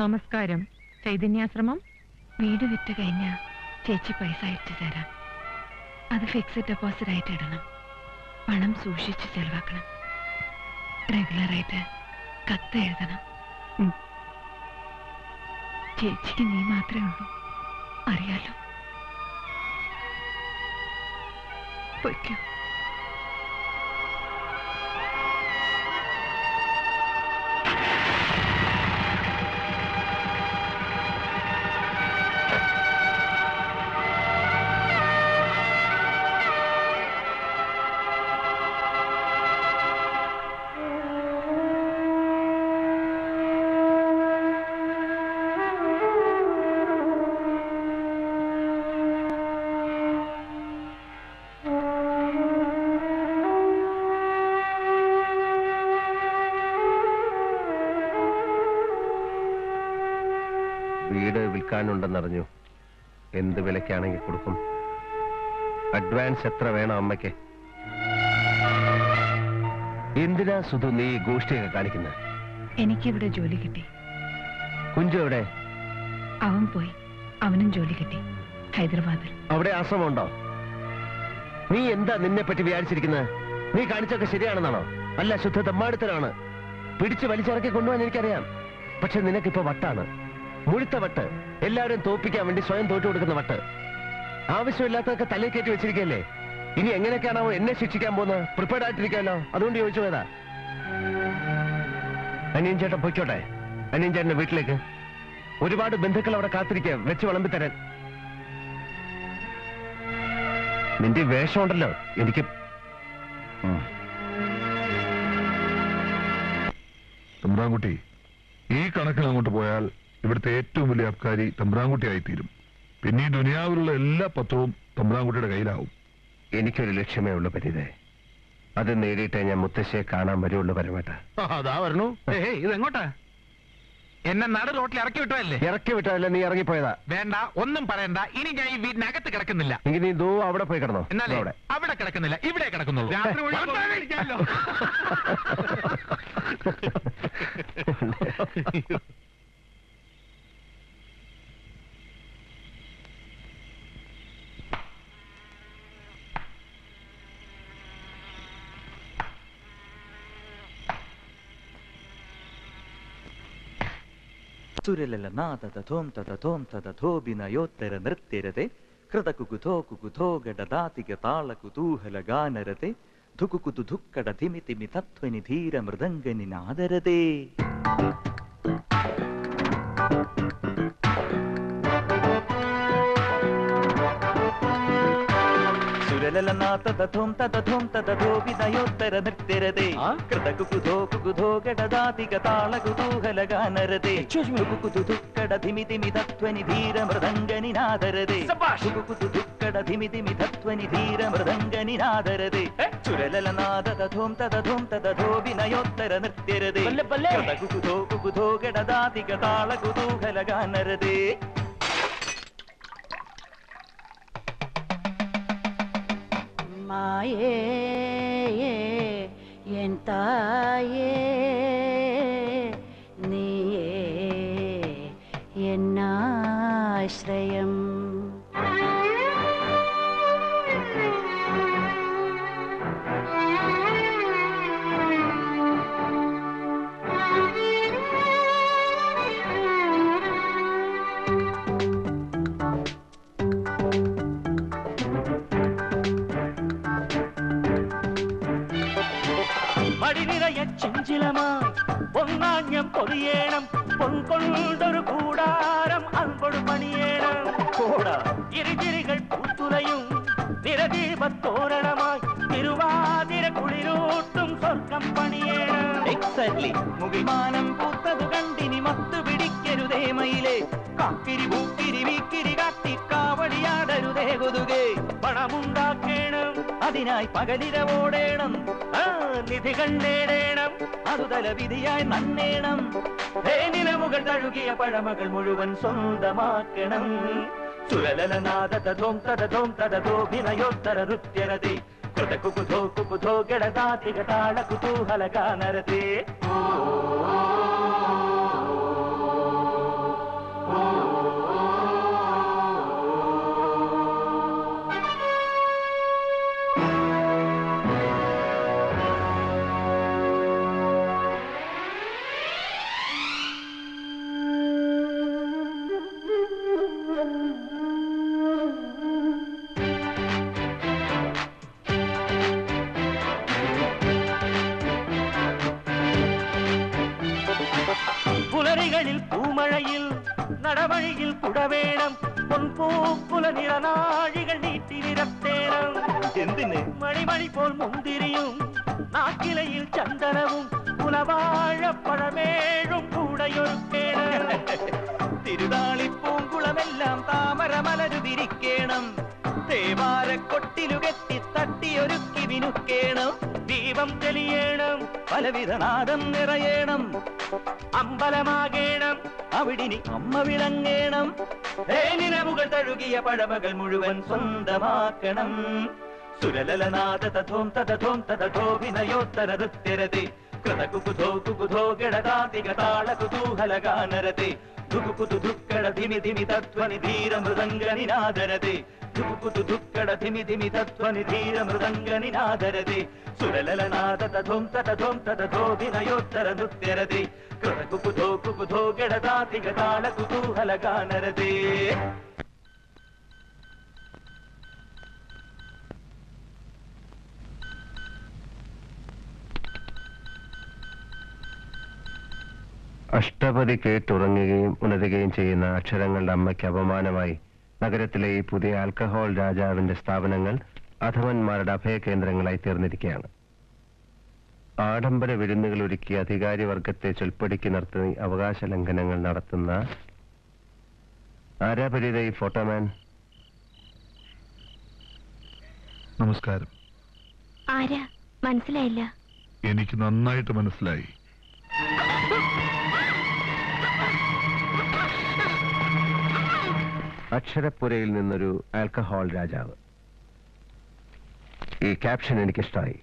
നമസ്കാരം. ചൈതന്യാശ്രമം. വീട് വിറ്റ് കഴിഞ്ഞ ചേച്ചി പൈസ അയച്ചു തരാം. അത് ഫിക്സഡ് ഡെപ്പോസിറ്റ് ആയിട്ട് ഇടണം. പണം സൂക്ഷിച്ച് ചെലവാക്കണം. റെഗുലറായിട്ട് കത്ത് എഴുതണം. ചേച്ചിക്ക് നീ മാത്രമേ ഉള്ളൂ, അറിയാലോ. പൊയ്ക്കോ. വീട് വിൽക്കാനുണ്ടെന്നറിഞ്ഞു. എന്ത് വിലക്കാണെങ്കിൽ കൊടുക്കും. അഡ്വാൻസ് എത്ര വേണം അമ്മയ്ക്ക്? എന്തിനാ സുധു നീ ഗോഷ്ഠിയൊക്കെ കാണിക്കുന്നത്? എനിക്കിവിടെ ജോലി കിട്ടി. കുഞ്ചു എവിടെ? അവൻ പോയി. അവനും ജോലി കിട്ടി ഹൈദരാബാദിൽ. അവിടെ ആശ്രമമുണ്ടോ? നീ എന്താ നിന്നെ പറ്റി വിചാരിച്ചിരിക്കുന്നത്? നീ കാണിച്ചൊക്കെ ശരിയാണെന്നാണോ? അല്ല, ശുദ്ധ തെമ്മാടിത്തരാണ്. പിടിച്ച് വലിച്ചിറക്കി കൊണ്ടുപോകാൻ എനിക്കറിയാം. പക്ഷെ നിനക്കിപ്പോ വട്ടാണ്, മുഴുത്ത വട്ട്. എല്ലാവരും തോപ്പിക്കാൻ വേണ്ടി സ്വയം തോറ്റു കൊടുക്കുന്ന വട്ട്. ആവശ്യമില്ലാത്തതൊക്കെ തലയിൽ കയറ്റി വെച്ചിരിക്കല്ലേ. ഇനി എങ്ങനെയൊക്കെയാണോ എന്നെ ശിക്ഷിക്കാൻ പോകുന്നത്? പ്രിപ്പയർഡ് ആയിട്ടിരിക്കാമല്ലോ, അതുകൊണ്ട് ചോദിച്ചു പോയതാ. അനിയൻ ചേട്ടൻ പൊയ്ക്കോട്ടെ. അനിയൻ ചേട്ടന്റെ വീട്ടിലേക്ക്. ഒരുപാട് ബന്ധുക്കൾ അവിടെ കാത്തിരിക്കുക വെച്ച് വിളമ്പിത്തരാൻ. നിന്റെ വേഷമുണ്ടല്ലോ എനിക്ക്. തമ്പ്രാൻകുട്ടി, ഈ കണക്കിൽ അങ്ങോട്ട് പോയാൽ ഇവിടുത്തെ ഏറ്റവും വലിയ അബ്കാരി തമ്പ്രാൻകുട്ടിയായി തീരും. പിന്നെ ഈ ദുനിയാവിലുള്ള എല്ലാ പത്രവും തമ്പ്രാൻകുട്ടിയുടെ കയ്യിലാവും. എനിക്കൊരു ലക്ഷ്യമേ ഉള്ളൂ പരിതേ. അത് നേടിയിട്ടേ ഞാൻ മുത്തശ്ശിയെ കാണാൻ വരുള്ളൂ. പരമേട്ട അതാ വരണു. ഇതെങ്ങോട്ടാ? എന്നെ നട റോട്ടിൽ ഇറക്കി വിട്ടതല്ലേ? ഇറക്കി വിട്ടതല്ലേ, നീ ഇറങ്ങിപ്പോയതാ. വേണ്ട, ഒന്നും പറയണ്ട. ഇനി ഞാൻ ഈ വീടിനകത്ത് കിടക്കുന്നില്ല. എങ്കിൽ നീ ദൂ അവിടെ പോയി കിടന്നോ. എന്നാലേ അവിടെ കിടക്കുന്നില്ല, ഇവിടെ കിടക്കുന്നുള്ളൂ. സുരലല നാദതഥോം തതഥോം തതഥോഭിനയോത്തര നൃത്യരതെ കൃതകുകുധോ കുകുധോ ഗഡദാതിക താള കുതൂഹല ഗാനരതെ ധുകുകുതു ധുക്കട ധിമിതിമി തത്വനി ധീര മൃദംഗനി നാദരതെ. സുരലലനാഥതഥോം തതഥോം തതഥോഭിനയോത്തര നൃത്യരതെ കൃതകുകുധോ കുകുധോ ഗഡദാതിക താള കുതൂഹല ഗാനരതെ ധുകുകുതു ധുക്കട ധിമിതിമി തത്വനി ധീര മൃദംഗനി നാദരതെ ധുകുകുതു ധുക്കട ധിമിതിമി തത്വനി ധീര മൃദംഗനി നാദരതെ സുരലലനാഥതഥോം തതഥോം തതഥോഭിനയോത്തര നൃത്യരതെ കൃതകുകുധോ കുകുധോ ഗഡദാതിക താള കുതൂഹല ഗാനരതെ. മായേ എൻ തായേ നീയേ എന്നാശ്രയം. ചിഞ്ചിലമായി പൊന്നാഞ്ഞം പൊതിയേണം, പൊൻകൊണ്ടൊരു കൂടാരം അൻപൊടു പണിയേണം. കോടാ ഇരുചിരികൾ പൂത്തുലയും നിരദീപത്തോരണമായി തിരുവാതിര കുളിരൂട്ടും സ്വർഗം പണിയേണം. എക്സാക്ട്ലി. മുകിൽമാനം പൂത്തതു കണ്ടിനി മത്തു പിടിക്കരുതേ മയിലേ. കാക്കിരി പൂക്കിരി വീക്കിരി കാട്ടി കാവടിയാടരുതേ കൊതുകേ. പണമുണ്ടാക്കേണം, അതിനായി പകലിരവോടേണം. നിധികൾ നേടേണം, അതുതല വിധിയായി നന്നേണം. നിലവുകൾ തഴുകിയ പഴമകൾ മുഴുവൻ സ്വന്തമാക്കണം. സുരലനാഥതഥോം തതഥോം തതഥോഭിനയോത്തര നൃത്യരതി കൃതകുകുധോ കുകുധോ ഗഡദാതിക താള കുതൂഹല ഗാനരതി. വഴികളിൽ പൂമഴയിൽ നടവഴിയിൽ കുടവേണം പൊൻപൂക്കുല നിറനാഴികൾ നീട്ടി നിരത്തേണം എന്തിന് മണിമണി പോൽ മുന്തിരിയും നാക്കിലയിൽ ചന്ദനവും കുലവാഴപ്പഴമേഴും കൂടയൊരുക്കേണം തിരുനാളിപ്പൂങ്കുളമെല്ലാം താമരമലരു വിരിക്കേണം തേവാരക്കൊട്ടിലുകെത്തി തട്ടിയൊരുക്കി വിനുക്കേണം ദീപം തെളിയേണം പലവിധ നാദം നിറയേണം അമ്പലമാകേണം അവിടിനി അമ്മ വിളങ്ങേണം നിലവുകൾ തഴുകിയ പഴമകൾ മുഴുവൻ സ്വന്തമാക്കണം സുരലലനാദ തഥോം തഥോം തഥോഭിനയോത്തര നൃത്യരതി കൃതകുകുധോ കുകുധോ ഗടതാതിക താള കുതൂഹലഗാനരതി ധുകുകുതു ധുക്കട ധിമി ധിമി തത്വനി ധീര മൃദംഗ നിനാദരതി ധുകുകുതു ധുക്കട ധിമി ധിമി തത്വനി ധീര മൃദംഗ നിനാദരതി സുരലലനാദ തഥോം തഥോഭിനയോത്തര നൃത്യരതി കൃതകുകുധോ കുകുധോ ഗടതാതിക താള കുതൂഹലഗാനരതി അഷ്ടപതി കേട്ടുറങ്ങുകയും ഉണരുകയും ചെയ്യുന്ന അക്ഷരങ്ങളുടെ അമ്മയ്ക്ക് അപമാനമായി നഗരത്തിലെ ഈ പുതിയ ആൽക്കഹോൾ രാജാവിന്റെ സ്ഥാപനങ്ങൾ അധമന്മാരുടെ അഭയകേന്ദ്രങ്ങളായി തീർന്നിരിക്കുകയാണ്. ആഡംബര വിരുന്നുകൾ ഒരുക്കി അധികാരി വർഗത്തെ ചൊൽപ്പടിക്ക് നിർത്തി അവകാശ ലംഘനങ്ങൾ നടത്തുന്ന ആരാപരിത ഈ ഫോട്ടോമാൻ? നമസ്കാരം. ആരാ? മനസ്സിലായില്ല. എനിക്ക് നന്നായിട്ട് മനസ്സിലായി. അക്ഷരപ്പുരയിൽ നിന്നൊരു ആൽക്കഹോൾ രാജാവ്. ഈ ക്യാപ്ഷൻ എനിക്കിഷ്ടമായി.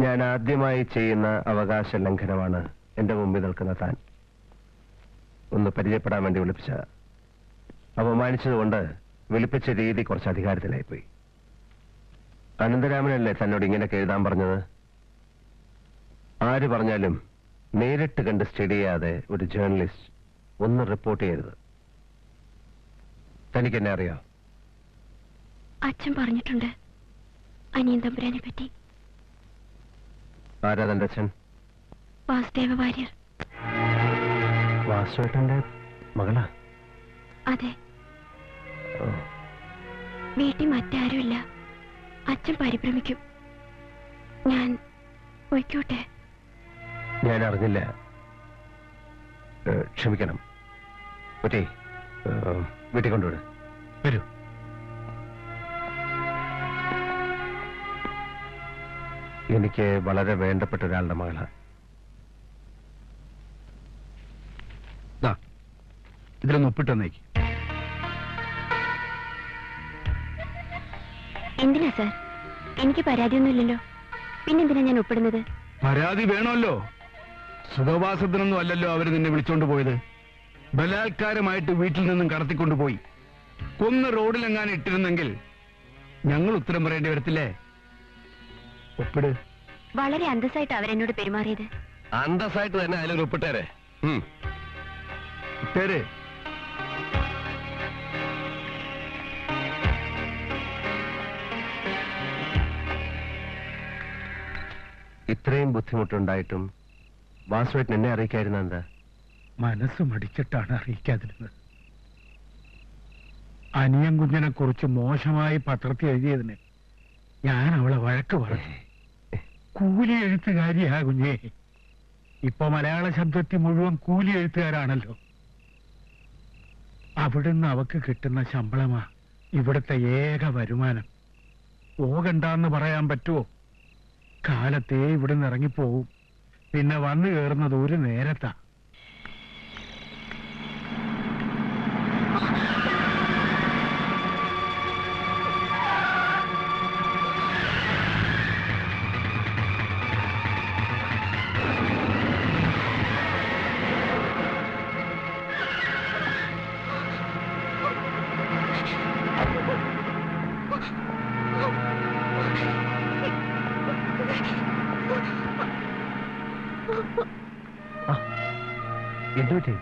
ഞാൻ ആദ്യമായി ചെയ്യുന്ന അവകാശ ലംഘനമാണ് എന്റെ മുമ്പിൽ നിൽക്കുന്ന താൻ. ഒന്ന് പരിചയപ്പെടാൻ വേണ്ടി വിളിപ്പിച്ച അപമാനിച്ചതുകൊണ്ട് വിളിപ്പിച്ച രീതി കുറച്ച് അധികാരത്തിലായിപ്പോയി. അനന്തരാമനല്ലേ തന്നോട് ഇങ്ങനെയൊക്കെ എഴുതാൻ പറഞ്ഞത്? ആര് പറഞ്ഞാലും നേരിട്ട് കണ്ട് സ്റ്റഡി ചെയ്യാതെ ഒരു ജേർണലിസ്റ്റ് ഒന്ന് റിപ്പോർട്ട് ചെയ്യരുത്. തനിക്ക് എന്നെ അറിയാം? അച്ഛൻ പറഞ്ഞിട്ടുണ്ട് അനിയൻ തമ്പുരാനെ പറ്റി. ആരാ തന്റെ അച്ഛൻ? വാസുദേവ വാര്യർ. വാസുവേട്ടന്റെ മകളാ? അതെ. വീട്ടിൽ മറ്റാരുമില്ല. അച്ഛൻ പരിഭ്രമിക്കും. ഞാൻ പോയിക്കോട്ടെ? ഞാൻ അറിഞ്ഞില്ല. ക്ഷമിക്കണം. കുട്ടി, വീട്ടിൽ കൊണ്ടുവിട്. വരൂ. എനിക്ക് വളരെ വേണ്ടപ്പെട്ട ഒരാളുടെ മകളാ. ഇതിലൊന്ന് ഒപ്പിട്ടെന്നേക്ക്. എന്തിനാ സാർ? എനിക്ക് പരാതിയൊന്നുമില്ലല്ലോ. പിന്നെന്തിനാ ഞാൻ ഒപ്പിടുന്നത്? പരാതി വേണമല്ലോ. സുഖവാസത്തിനൊന്നും അല്ലല്ലോ അവര് നിന്നെ വിളിച്ചോണ്ട് പോയത്. ബലാത്കാരമായിട്ട് വീട്ടിൽ നിന്നും കടത്തിക്കൊണ്ടുപോയി. കൊന്ന് റോഡിലെങ്ങാനും ഇട്ടിരുന്നെങ്കിൽ ഞങ്ങൾ ഉത്തരം പറയേണ്ടി വരത്തില്ലേ? ഒപ്പിട്. വളരെ അന്തസ്സായിട്ട് അവരെന്നോട് പെരുമാറിയത്. അന്തസ്സായിട്ട് തന്നെ അതിലൊരു ഒപ്പിട്ടേരെ. ഇട്ടേര്. ഇത്രയും ബുദ്ധിമുട്ടുണ്ടായിട്ടും വാസുവേട്ടൻ എന്നെ അറിയിക്കായിരുന്ന എന്താ? മനസ്സ് മടിച്ചിട്ടാണ് അറിയിക്കാതിരുന്നത്. അനിയൻ കുഞ്ഞിനെ കുറിച്ച് മോശമായി പത്രത്തിൽ എഴുതിയതിന് ഞാൻ അവളെ വഴക്ക് പറഞ്ഞു. കൂലി എഴുത്തുകാരിയാ കുഞ്ഞേ. ഇപ്പൊ മലയാള ശബ്ദത്തിൽ മുഴുവൻ കൂലി എഴുത്തുകാരാണല്ലോ. അവിടുന്ന് അവക്ക് കിട്ടുന്ന ശമ്പളമാ ഇവിടുത്തെ ഏക വരുമാനം. പോകണ്ടെന്ന് പറയാൻ പറ്റുമോ? കാലത്തേ ഇവിടുന്ന് ഇറങ്ങിപ്പോവും. പിന്നെ വന്നു കയറുന്നത് ഒരു നേരത്താ. എന്തുപറ്റി?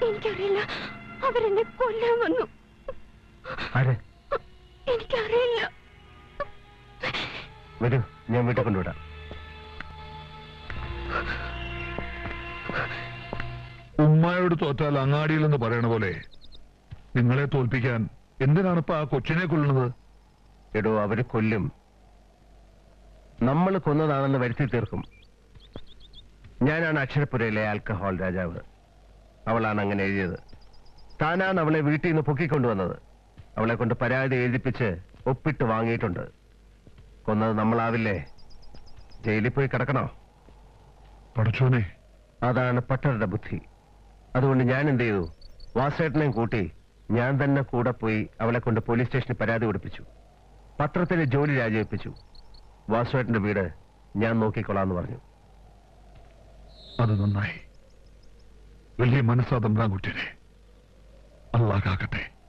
എനിക്കറിയില്ല. അവരെന്നെ കൊല്ലാൻ വന്നു. ആര്? എനിക്കറിയില്ല. വരൂ, ഞാൻ വീട്ടിൽ കൊണ്ടുവിടാം. അമ്മായോട് തോറ്റാൽ അങ്ങാടിയിലെന്ന് പറയണ പോലെ നിങ്ങളെ തോൽപ്പിക്കാൻ എന്തിനാണിപ്പോ ആ കൊച്ചിനെ കൊല്ലുന്നത്? എടോ, അവര് കൊല്ലും. നമ്മൾ കൊന്നതാണെന്ന് വരുത്തി തീർക്കും. ഞാനാണ് അക്ഷരപ്പുരയിലെ ആൽക്കഹോൾ രാജാവ്. അവളാണ് അങ്ങനെ എഴുതിയത്. താനാണ് അവളെ വീട്ടിൽ നിന്ന് പൊക്കിക്കൊണ്ടുവന്നത്. അവളെ കൊണ്ട് പരാതി എഴുതിപ്പിച്ച് ഒപ്പിട്ട് വാങ്ങിയിട്ടുണ്ട്. കൊന്നത് നമ്മളാവില്ലേ? ജയിലിൽ പോയി കിടക്കണോ? പടച്ചോനെ, അതാണ് പട്ടരുടെ ബുദ്ധി. അതുകൊണ്ട് ഞാൻ എന്ത് ചെയ്തു? വാസേട്ടനെയും കൂട്ടി ഞാൻ തന്നെ കൂടെ പോയി അവളെ കൊണ്ട് പോലീസ് സ്റ്റേഷനിൽ പരാതി കൊടുപ്പിച്ചു. പത്രത്തിലെ ജോലി രാജിവെപ്പിച്ചു. വാസുവേട്ടന്റെ വീട് ഞാൻ നോക്കിക്കൊള്ളാന്ന് പറഞ്ഞു. അത് നന്നായി. വലിയ മനസ്സാ തമ്പ്രാൻകുട്ടിനെ. അല്ലാഹ് കാക്കട്ടെ.